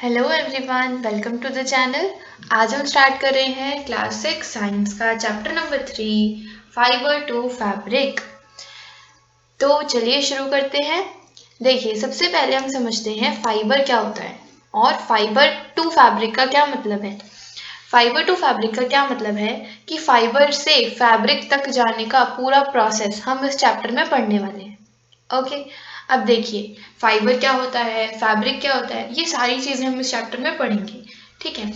Hello everyone, welcome to the channel. आज हम start कर रहे हैं क्लास 6 साइंस का chapter number 3 fibre to fabric. तो चलिए शुरू करते हैं। देखिए, सबसे पहले हम समझते हैं फाइबर क्या होता है और फाइबर टू फैब्रिक का क्या मतलब है। फाइबर टू फैब्रिक का क्या मतलब है कि फाइबर से फैब्रिक तक जाने का पूरा प्रोसेस हम इस चैप्टर में पढ़ने वाले हैं। ओके, अब देखिए फाइबर क्या होता है, फैब्रिक क्या होता है, ये सारी चीजें हम इस चैप्टर में पढ़ेंगे। ठीक है।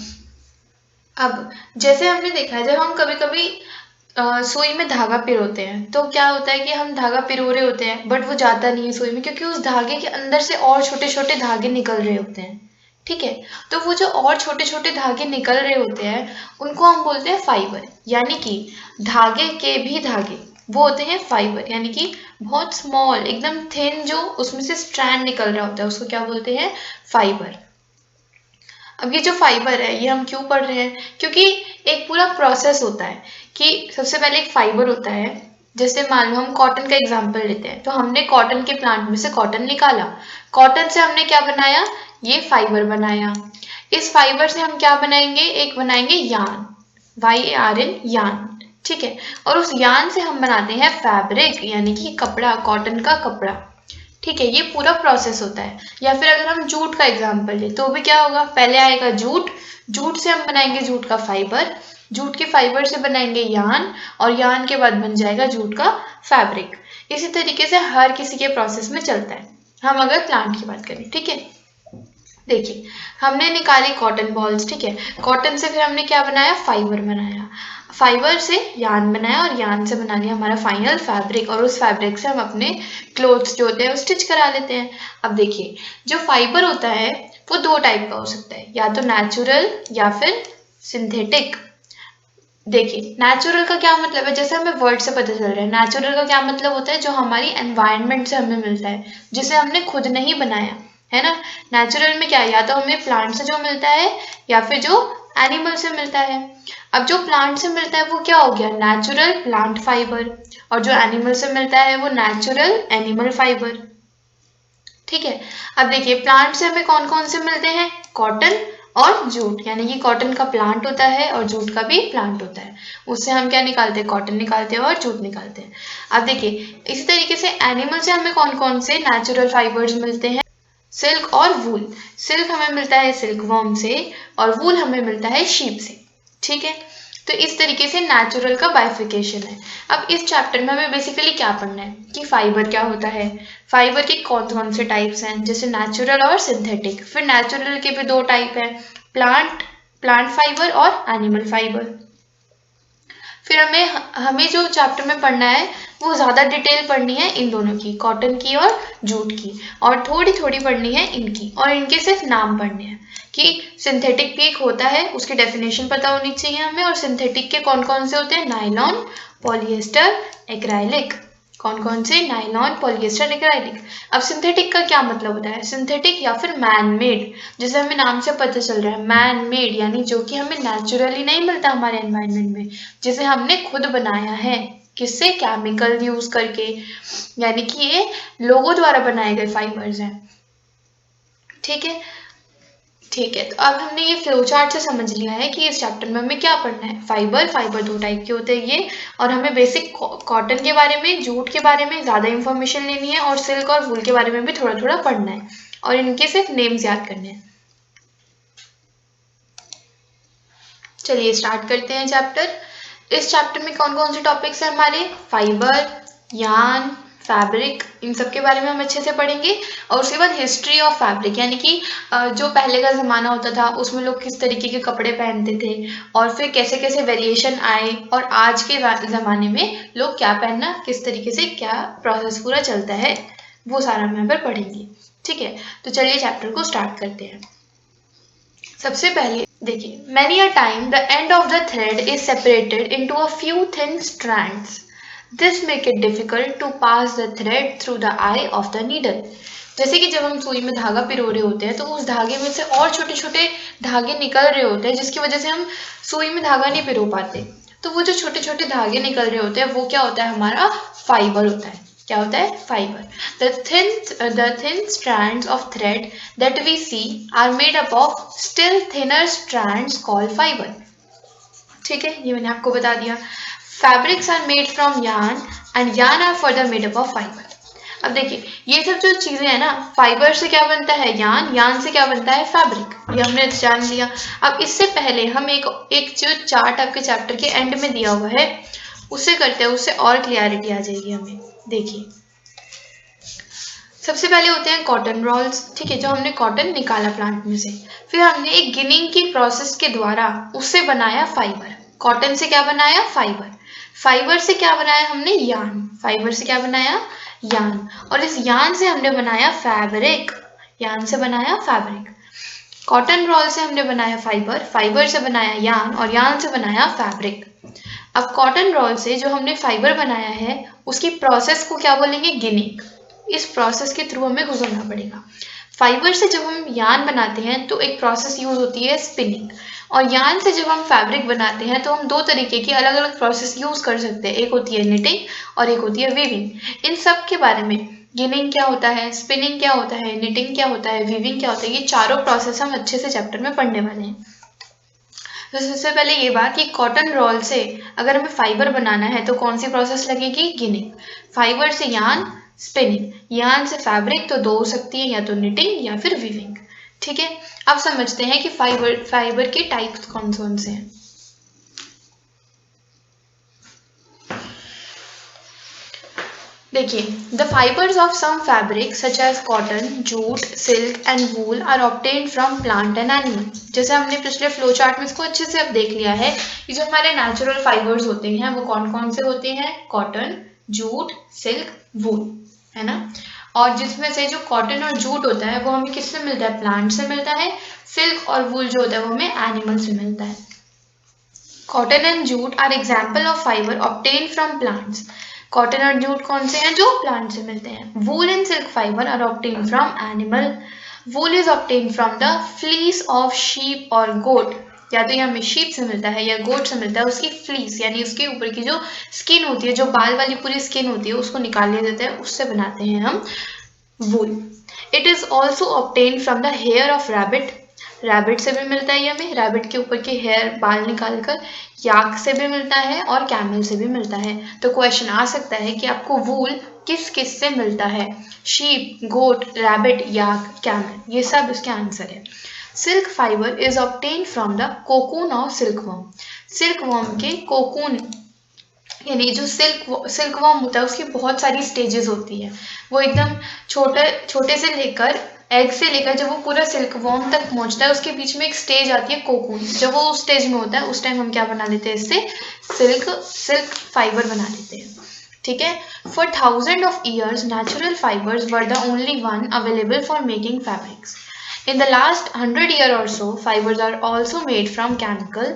अब जैसे हमने देखा है, जब हम कभी कभी सुई में धागा पिरोते हैं तो क्या होता है कि हम धागा पिरो रहे होते हैं बट वो जाता नहीं है सुई में, क्योंकि उस धागे के अंदर से और छोटे छोटे धागे निकल रहे होते हैं। ठीक है। तो वो जो और छोटे छोटे धागे निकल रहे होते हैं उनको हम बोलते हैं फाइबर, यानी कि धागे के भी धागे वो होते हैं फाइबर, यानी कि बहुत स्मॉल एकदम थिन जो उसमें से स्ट्रैंड निकल रहा होता है उसको क्या बोलते हैं, फाइबर। अब ये जो फाइबर है ये हम क्यों पढ़ रहे हैं, क्योंकि एक पूरा प्रोसेस होता है कि सबसे पहले एक फाइबर होता है। जैसे मान लो हम कॉटन का एग्जांपल लेते हैं, तो हमने कॉटन के प्लांट में से कॉटन निकाला, कॉटन से हमने क्या बनाया, ये फाइबर बनाया। इस फाइबर से हम क्या बनाएंगे, एक बनाएंगे यान, YARN यान। ठीक है। और उस यान से हम बनाते हैं फैब्रिक, यानी कि कपड़ा, कॉटन का कपड़ा। ठीक है, ये पूरा प्रोसेस होता है। या फिर अगर हम जूट का एग्जांपल लें तो भी क्या होगा, पहले आएगा जूट, जूट से हम बनाएंगे जूट का फाइबर, जूट के फाइबर से बनाएंगे यान, और यान के बाद बन जाएगा जूट का फैब्रिक। इसी तरीके से हर किसी के प्रोसेस में चलता है। हम अगर प्लांट की बात करें, ठीक है, देखिए हमने निकाली कॉटन बॉल्स। ठीक है, कॉटन से फिर हमने क्या बनाया, फाइबर बनाया, फाइबर से यान बनाया और यान से बना लिया हमारा फाइनल फैब्रिक, और उस फैब्रिक से हम अपने क्लोथ्स जो होते हैं वो स्टिच करा लेते हैं। अब देखिए, जो फाइबर होता है वो दो टाइप का हो सकता है, या तो नेचुरल या फिर सिंथेटिक। देखिए नेचुरल का क्या मतलब है, जैसे हमें वर्ड से पता चल रहा है, नेचुरल का क्या मतलब होता है, जो हमारी एनवायरनमेंट से हमें मिलता है, जिसे हमने खुद नहीं बनाया है ना। नेचुरल में क्या है, या तो हमें प्लांट से जो मिलता है या फिर जो एनिमल से मिलता है। अब जो प्लांट से मिलता है वो क्या हो गया, नेचुरल प्लांट फाइबर, और जो एनिमल से मिलता है वो नेचुरल एनिमल फाइबर। ठीक है। अब देखिए प्लांट से हमें कौन कौन से मिलते हैं, कॉटन और जूट, यानी कि कॉटन का प्लांट होता है और जूट का भी प्लांट होता है। उससे हम क्या निकालते हैं, कॉटन निकालते हैं और जूट निकालते हैं। अब देखिए इसी तरीके से एनिमल से हमें कौन कौन से नेचुरल फाइबर्स मिलते हैं, सिल्क और वूल। सिल्क हमें मिलता है सिल्क वर्म से और वूल हमें मिलता है शीप से। ठीक है। तो इस तरीके से नेचुरल का बाइफिकेशन है। अब इस चैप्टर में हमें बेसिकली क्या पढ़ना है कि फाइबर क्या होता है, फाइबर के कौन कौन से टाइप्स हैं, जैसे नेचुरल और सिंथेटिक। फिर नेचुरल के भी दो टाइप हैं, प्लांट प्लांट फाइबर और एनिमल फाइबर। फिर हमें जो चैप्टर में पढ़ना है वो ज़्यादा डिटेल पढ़नी है इन दोनों की, कॉटन की और जूट की, और थोड़ी थोड़ी पढ़नी है इनकी, और इनके सिर्फ नाम पढ़ने हैं कि सिंथेटिक भी एक होता है, उसकी डेफिनेशन पता होनी चाहिए हमें, और सिंथेटिक के कौन कौन से होते हैं, नायलॉन, पॉलिएस्टर, एक्राइलिक। कौन कौन से, नायलॉन, पॉलिएस्टर, एक्राइलिक। अब सिंथेटिक का क्या मतलब होता है, सिंथेटिक या फिर मैन मेड, जैसे हमें नाम से पता चल रहा है मैन मेड, यानी जो कि हमें नेचुरली नहीं मिलता हमारे एनवायरनमेंट में, जिसे हमने खुद बनाया है, किससे, केमिकल यूज करके, यानी कि ये लोगों द्वारा बनाए गए फाइबर्स हैं। ठीक है। ठीक है, तो अब हमने ये फ्लो चार्ट से समझ लिया है कि इस चैप्टर में हमें क्या पढ़ना है, फाइबर, फाइबर दो टाइप के होते हैं ये, और हमें बेसिक कॉटन के बारे में, जूट के बारे में ज़्यादा इंफॉर्मेशन लेनी है, और सिल्क और वूल के बारे में भी थोड़ा थोड़ा पढ़ना है, और इनके सिर्फ नेम्स याद करने हैं। चलिए स्टार्ट करते हैं चैप्टर। इस चैप्टर में कौन कौन से टॉपिक्स हैं हमारे, फाइबर, यान, फैब्रिक, इन सब के बारे में हम अच्छे से पढ़ेंगे, और उसके बाद हिस्ट्री ऑफ फैब्रिक, यानी कि जो पहले का ज़माना होता था उसमें लोग किस तरीके के कपड़े पहनते थे, और फिर कैसे कैसे वेरिएशन आए, और आज के ज़माने में लोग क्या पहनना, किस तरीके से क्या प्रोसेस पूरा चलता है, वो सारा हम यहाँ पर पढ़ेंगे। ठीक है, तो चलिए चैप्टर को स्टार्ट करते हैं। सबसे पहले देखिए, many a time the end of the thread is separated into a few thin strands. This make it difficult to pass the thread through the eye of the needle. जैसे कि जब हम सुई में धागा पिरो रहे होते हैं तो उस धागे में से और छोटे छोटे धागे निकल रहे होते हैं, जिसकी वजह से हम सुई में धागा नहीं पिरो पाते। तो वो जो छोटे छोटे धागे निकल रहे होते हैं वो क्या होता है, हमारा फाइबर होता है। क्या होता है? Fibre. The thin strands of thread that we see are made up of still thinner strands called fiber. ठीक है, ये मैंने आपको बता दिया. Fabrics are made from yarn and yarn are further made up of fiber. अब देखिए ये सब जो चीजें हैं ना, फाइबर से क्या बनता है? यार्न. यार्न से क्या बनता है? फैब्रिक. ये हमने जान लिया. अब इससे पहले हम एक जो चार्ट आपके चैप्टर के एंड में दिया हुआ है उससे करते हैं, उससे और क्लियरिटी आ जाएगी हमें. देखिए सबसे पहले होते हैं कॉटन रॉल्स. ठीक है, जो हमने कॉटन निकाला प्लांट में से, फिर हमने एक गिनिंग की प्रोसेस के द्वारा उससे बनाया फाइबर. कॉटन से क्या बनाया? फाइबर. फाइबर से क्या बनाया हमने? यार्न. फाइबर से क्या बनाया? यार्न. और इस यार्न से हमने बनाया फैब्रिक. यार्न से बनाया फैब्रिक. कॉटन रॉल से हमने बनाया फाइबर, फाइबर से बनाया यार्न और यार्न से बनाया फैब्रिक. अब कॉटन रॉल से जो हमने फाइबर बनाया है उसकी प्रोसेस को क्या बोलेंगे? गिनिंग. इस प्रोसेस के थ्रू हमें गुजरना पड़ेगा. फाइबर से जब हम यार्न बनाते हैं तो एक प्रोसेस यूज होती है स्पिनिंग, और यार्न से जब हम फैब्रिक बनाते हैं तो हम दो तरीके की अलग अलग प्रोसेस यूज कर सकते हैं. एक होती है निटिंग और एक होती है वीविंग. इन सब के बारे में, गिनिंग क्या होता है, स्पिनिंग क्या होता है, निटिंग क्या होता है, वीविंग क्या होता है, ये चारों प्रोसेस हम अच्छे से चैप्टर में पढ़ने वाले हैं. तो सबसे पहले ये बात कि कॉटन रॉल से अगर हमें फाइबर बनाना है तो कौन सी प्रोसेस लगेगी? गिनिंग. फाइबर से यार्न, स्पिनिंग. यार्न से फैब्रिक तो दो हो सकती है, या तो निटिंग या फिर वीविंग. ठीक है, अब समझते हैं कि फाइबर के टाइप्स कौन कौन से हैं. देखिए, the fibres of some fabric such as cotton, jute, silk and wool are obtained from plant and animal. जैसे हमने पिछले फ्लो चार्ट में इसको अच्छे से अब देख लिया है कि जो हमारे नेचुरल फाइबर्स होते हैं वो कौन कौन से होते हैं? कॉटन, जूट, सिल्क, वूल, है ना. और जिसमें से जो कॉटन और जूट होता है वो हमें किससे मिलता है? प्लांट से मिलता है. सिल्क और वूल जो होता है वो हमें एनिमल से मिलता है. Cotton and jute are example of fibre obtained from plants. Cotton और जूट कौन से हैं? जो प्लांट से मिलते हैं. Wool and silk fibre are obtained from animal. Wool is obtained from the fleece of sheep और गोट. या तो ये हमें शीप से मिलता है या गोट से मिलता है. उसकी फ्लीस यानी उसके ऊपर की जो स्किन होती है, जो बाल वाली पूरी स्किन होती है, उसको निकाल लिया जाता है, उससे बनाते हैं हम wool. It is also obtained from the hair of rabbit. Rabbit से भी मिलता है हमें, रैबिट के ऊपर के हेयर बाल निकालकर. याक से भी मिलता है और कैमल से भी मिलता है. तो क्वेश्चन आ सकता है कि आपको वूल किस किस से मिलता है? शीप, गोट, रैबिट, याक, कैमल. ये सब इसके आंसर है. Silk fibre is obtained from the cocoon of silkworm. Silkworm के कोकून यानी जो सिल्कवर्म होता है उसकी बहुत सारी स्टेजेस होती है. वो एकदम छोटे से लेकर एग से लेकर जब वो पूरा सिल्कवर्म तक पहुंचता है उसके बीच में एक स्टेज आती है कोकून. जब वो उस स्टेज में होता है उस टाइम हम क्या बना लेते हैं? इससे सिल्क फाइबर बना लेते हैं. ठीक है. For 1000 of years natural fibers were the only one available for making fabrics. In the last 100 years or so, fibers are also made from chemical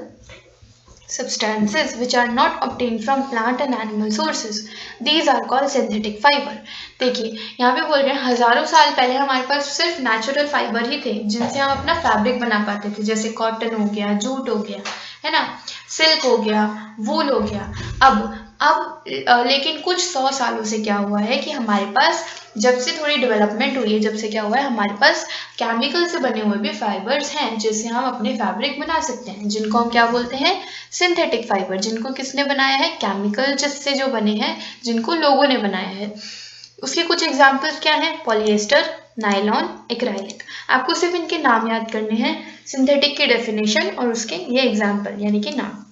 substances which are not obtained from plant and animal sources. These are called synthetic fiber. देखिए यहाँ पे बोल रहे हैं हजारों साल पहले हमारे पास सिर्फ नेचुरल फाइबर ही थे जिनसे हम अपना फैब्रिक बना पाते थे. जैसे कॉटन हो गया, जूट हो गया, है ना, सिल्क हो गया, वूल हो गया. अब लेकिन कुछ 100 सालों से क्या हुआ है कि हमारे पास जब से थोड़ी डेवलपमेंट हुई है, जब से क्या हुआ है हमारे पास केमिकल से बने हुए भी फाइबर्स हैं जिससे हम अपने फैब्रिक बना सकते हैं, जिनको हम क्या बोलते हैं? Synthetic fibre. जिनको किसने बनाया है? केमिकल जिससे जो बने हैं, जिनको लोगों ने बनाया है. उसके कुछ एग्जाम्पल्स क्या हैं? Polyester, nylon, acrylic. आपको सिर्फ इनके नाम याद करने हैं, सिंथेटिक की डेफिनेशन और उसके ये एग्जाम्पल यानी कि नाम.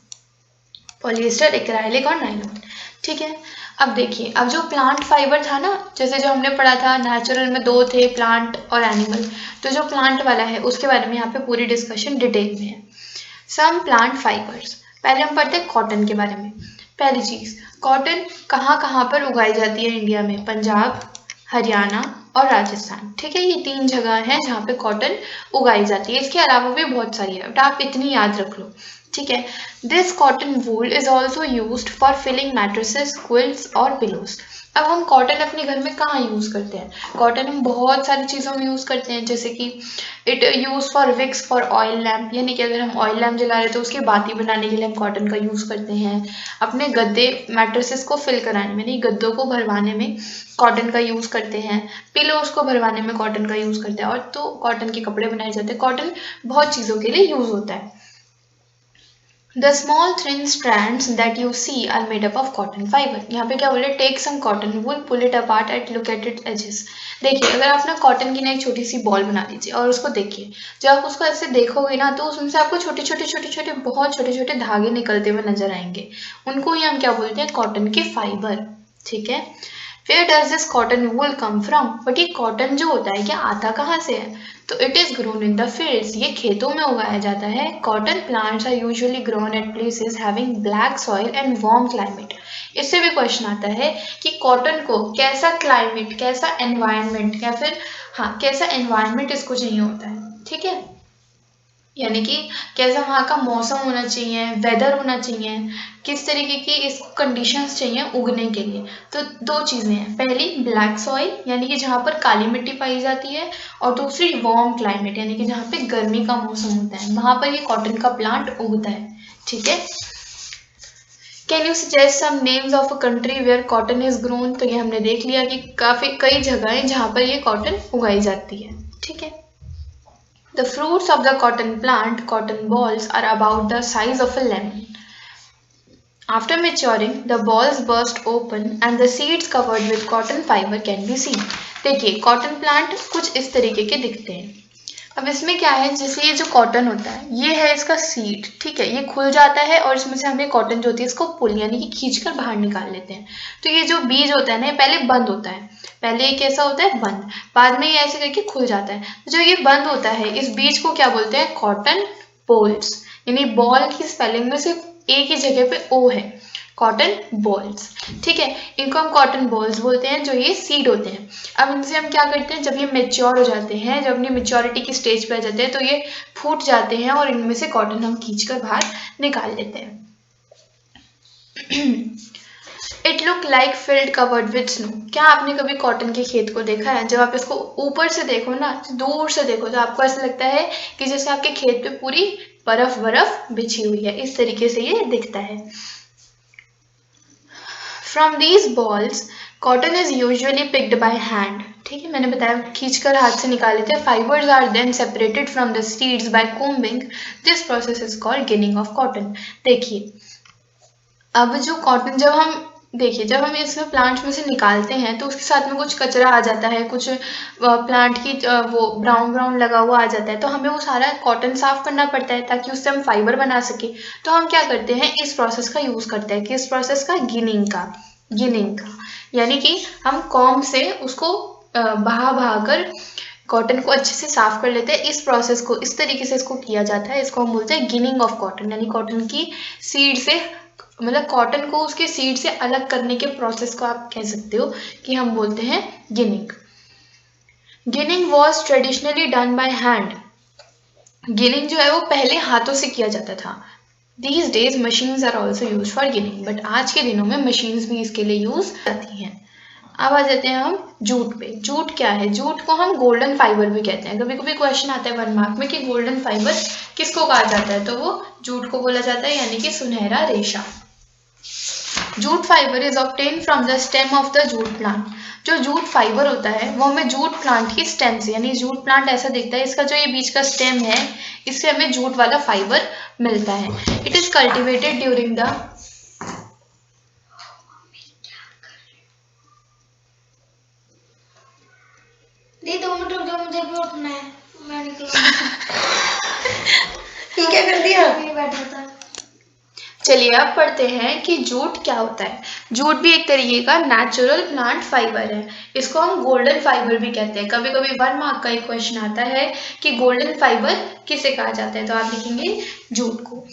पॉलिएस्टर, एक्राइलिक और नायलॉन. ठीक है. अब देखिए, अब जो प्लांट फाइबर था ना, जैसे जो हमने पढ़ा था नेचुरल में 2 थे, प्लांट और एनिमल. तो जो प्लांट वाला है उसके बारे में यहाँ पे पूरी डिस्कशन डिटेल में है. Some plant fibres. पहले हम पढ़ते हैं कॉटन के बारे में. पहली चीज, कॉटन कहाँ पर उगाई जाती है इंडिया में? पंजाब, हरियाणा और राजस्थान. ठीक है, ये 3 जगह हैं जहाँ पे कॉटन उगाई जाती है. इसके अलावा भी बहुत सारी है, बट आप इतनी याद रख लो. ठीक है। This cotton wool is also used for filling mattresses, quilts और पिलोज। अब हम कॉटन अपने घर में कहाँ यूज़ करते हैं? कॉटन हम बहुत सारी चीज़ों में यूज़ करते हैं, जैसे कि it use for wicks for oil lamp, यानी कि अगर हम ऑयल लैम्प जला रहे हैं तो उसकी बाती बनाने के लिए हम कॉटन का यूज़ करते हैं। अपने गद्दे मैट्रेसेस को फिल कराने में, नहीं गद्दों को भरवाने में कॉटन का यूज़ करते हैं। पिलोज को भरवाने में कॉटन का यूज़ करते हैं, और तो कॉटन के कपड़े बनाए जाते हैं। कॉटन बहुत चीज़ों के लिए यूज़ होता है। The small thin strands that you see are made up of cotton fiber. यहाँ पे क्या बोले? Take some cotton wool, pull it apart and look at its edges. देखिए, अगर आप ना कॉटन की ना एक छोटी सी बॉल बना लीजिए और उसको देखिए। जब आप उसको ऐसे देखोगे ना तो उसमें से आपको छोटे छोटे बहुत छोटे छोटे धागे निकलते हुए नजर आएंगे। उनको ही हम क्या बोलते हैं? कॉटन के फाइबर। ठीक है। Where does this cotton wool come from? But ये कॉटन जो होता है क्या आता कहाँ से है? तो it is grown in the fields, ये खेतों में उगाया जाता है। Cotton plants are usually grown at places having black soil and warm climate. इससे भी क्वेश्चन आता है कि कॉटन को कैसा क्लाइमेट, कैसा एनवायरनमेंट, या फिर कैसा एनवायरनमेंट इसको चाहिए होता है। ठीक है, यानी कि कैसा वहाँ का मौसम होना चाहिए, वेदर होना चाहिए, किस तरीके की इसको कंडीशंस चाहिए उगने के लिए। तो दो चीज़ें हैं, पहली ब्लैक सॉइल यानी कि जहाँ पर काली मिट्टी पाई जाती है, और दूसरी वार्म क्लाइमेट यानी कि जहाँ पे गर्मी का मौसम होता है, वहाँ पर ये कॉटन का प्लांट उगता है। ठीक है। Can you suggest some names of a country where cotton is grown? तो ये हमने देख लिया कि कई जगह है जहाँ पर ये कॉटन उगाई जाती है। ठीक है। The fruits of the cotton plant, cotton balls, are about the size of a lemon. After maturing, the balls burst open and the seeds covered with cotton fiber can be seen. देखिए, cotton plant कुछ इस तरीके के दिखते हैं। अब इसमें क्या है, जैसे ये जो कॉटन होता है ये है इसका सीड। ठीक है, ये खुल जाता है और इसमें से हमें कॉटन जो होती है इसको पुल यानी कि खींचकर बाहर निकाल लेते हैं। तो ये जो बीज होता है ना, ये पहले बंद होता है, पहले ये कैसा होता है? बंद, बाद में ये ऐसे करके खुल जाता है। तो जो ये बंद होता है इस बीज को क्या बोलते हैं? कॉटन बॉल्स, यानी बॉल की स्पेलिंग में सिर्फ एक ही जगह पे ओ है, कॉटन बॉल्स। ठीक है, इनको हम कॉटन बॉल्स बोलते हैं, जो ये सीड होते हैं। अब इनसे हम क्या करते हैं, जब ये मेच्योर हो जाते हैं, जब अपनी मेच्योरिटी की स्टेज पे आ जाते हैं, तो ये फूट जाते हैं और इनमें से कॉटन हम खींचकर बाहर निकाल लेते हैं। It look like field covered with snow. क्या आपने कभी कॉटन के खेत को देखा है? जब आप इसको ऊपर से देखो ना, दूर से देखो, तो आपको ऐसा लगता है कि जैसे आपके खेत पे पूरी बर्फ बिछी हुई है। इस तरीके से ये दिखता है। From these balls, cotton is usually picked by hand. ठीक है, मैंने बताया खींचकर हाथ से निकाल लेते हैं। Fibers are then separated from the seeds by combing. This process is called ginning of cotton. देखिए, अब जो कॉटन जब हम इसमें प्लांट में से निकालते हैं तो उसके साथ में कुछ कचरा आ जाता है, कुछ प्लांट की वो ब्राउन लगा हुआ आ जाता है, तो हमें वो सारा कॉटन साफ करना पड़ता है ताकि उससे हम फाइबर बना सके। तो हम क्या करते हैं, इस प्रोसेस का यूज करते हैं। किस प्रोसेस का? गिनिंग का, यानी कि हम कॉम्ब से उसको बहा कर कॉटन को अच्छे से साफ कर लेते हैं। इस प्रोसेस को इस तरीके से इसको किया जाता है, इसको हम बोलते हैं गिनिंग ऑफ कॉटन, यानी कॉटन की सीड से, मतलब कॉटन को उसके सीड से अलग करने के प्रोसेस को आप कह सकते हो कि हम बोलते हैं ginning. Ginning was traditionally done by hand. Ginning जो है वो पहले हाथों से किया जाता था। These days machines are also use for ginning, but आज के दिनों में मशीन्स भी इसके लिए यूज करती हैं। अब आ जाते हैं हम जूट पे। जूट क्या है? जूट को हम गोल्डन फाइबर भी कहते हैं। कभी कभी क्वेश्चन आता है 1 मार्क में कि गोल्डन फाइबर किसको कहा जाता है, तो वो जूट को बोला जाता है, यानी कि सुनहरा रेशा। Jute fibre is obtain from the stem of the jute plant. जो जूट फाइबर होता है वो हमें जूट प्लांट की स्टेम से, यानी जूट प्लांट ऐसा दिखता है, इसका जो ये बीच का स्टेम है इससे हमें जूट वाला फाइबर मिलता है। It is cultivated during the मुझे भी उठना है, मैं क्या कर दिया? बैठा था। चलिए अब पढ़ते हैं कि जूट क्या होता है। जूट भी एक तरीके का नेचुरल प्लांट फाइबर है। इसको हम गोल्डन फाइबर भी कहते हैं। कभी कभी 1 मार्क का एक क्वेश्चन आता है कि गोल्डन फाइबर किसे कहा जाता है, तो आप लिखेंगे जूट को।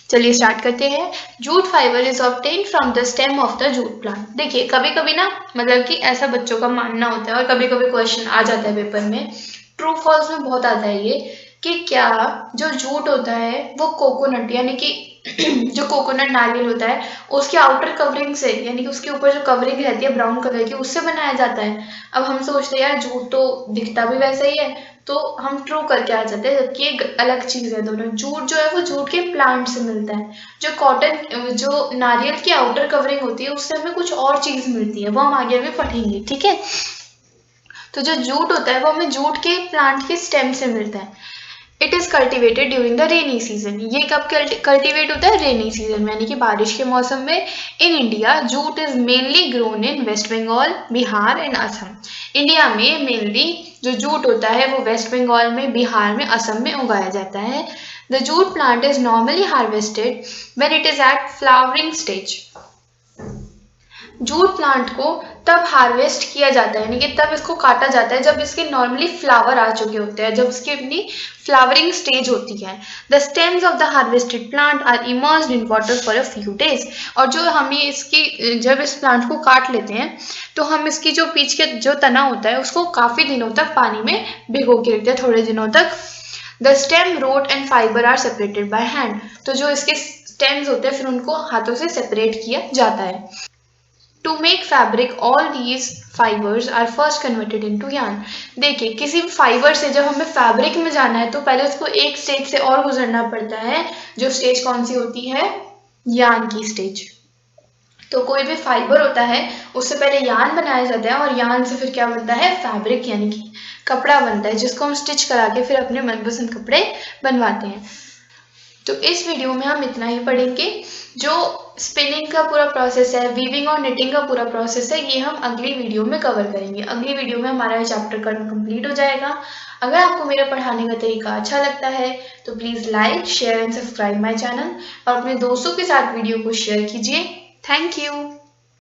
चलिए स्टार्ट करते हैं। Jute fibre is obtain from the stem of the jute plant. देखिए, कभी कभी ना, मतलब कि ऐसा बच्चों का मानना होता है और कभी कभी क्वेश्चन आ जाता है पेपर में, ट्रू फॉल्स में बहुत आता है ये, कि क्या जो जूट होता है वो कोकोनट यानी कि जो कोकोनट नारियल होता है उसके आउटर कवरिंग से, यानी कि उसके ऊपर जो कवरिंग रहती है ब्राउन कलर की, उससे बनाया जाता है। अब हम सोचते हैं यार जूट तो दिखता भी वैसा ही है, तो हम ट्रू करके आ जाते हैं, जबकि एक अलग चीज है दोनों। जूट जो है वो जूट के प्लांट से मिलता है, जो कॉटन जो नारियल की आउटर कवरिंग होती है उससे हमें कुछ और चीज मिलती है, वो हम आगे भी पढ़ेंगे, ठीक है। तो जो जूट होता है वो हमें जूट के प्लांट के स्टेम से मिलता है। It is cultivated during the rainy season. ये कब कल्टिवेट होता है? रेनी सीजन में, यानी कि बारिश के मौसम में। In India jute is mainly grown in West Bengal, Bihar and Assam. India में मेनली जो जूट होता है वो वेस्ट बंगाल में, बिहार में, असम में उगाया जाता है। The jute plant is normally harvested when it is at flowering stage. Jute plant को तब हार्वेस्ट किया जाता है, यानी कि तब इसको काटा जाता है जब इसके नॉर्मली फ्लावर आ चुके होते हैं, जब इसकी अपनी फ्लावरिंग स्टेज होती है। The stems of the harvested plant are immersed in water for a few days. और जो हमें इसकी, जब इस प्लांट को काट लेते हैं तो हम इसकी जो पीछ के जो तना होता है उसको काफी दिनों तक पानी में भिगो के रखते हैं, थोड़े दिनों तक। The stem, root and fibre are separated by hand. तो जो इसके स्टेम्स होते हैं फिर उनको हाथों से सेपरेट किया जाता है। To make fabric, all these fibers are first converted into yarn. देखिए किसी फाइबर से जब हमें फैब्रिक में जाना है तो पहले उसको एक स्टेज से और गुजरना पड़ता है, जो स्टेज कौन सी होती है? यार्न की स्टेज। तो कोई भी फाइबर होता है उससे पहले यार्न बनाया जाता है, और यार्न से फिर क्या बनता है? फैब्रिक, यानी कि कपड़ा बनता है, जिसको हम स्टिच करा के फिर अपने मनपसंद कपड़े बनवाते हैं। तो इस वीडियो में हम इतना ही पढ़ेंगे। जो स्पिनिंग का पूरा प्रोसेस है, वीविंग और निटिंग का पूरा प्रोसेस है, ये हम अगली वीडियो में कवर करेंगे। अगली वीडियो में हमारा ये चैप्टर कंप्लीट हो जाएगा। अगर आपको मेरा पढ़ाने का तरीका अच्छा लगता है तो please like, share and subscribe my channel, और अपने दोस्तों के साथ वीडियो को शेयर कीजिए। Thank you.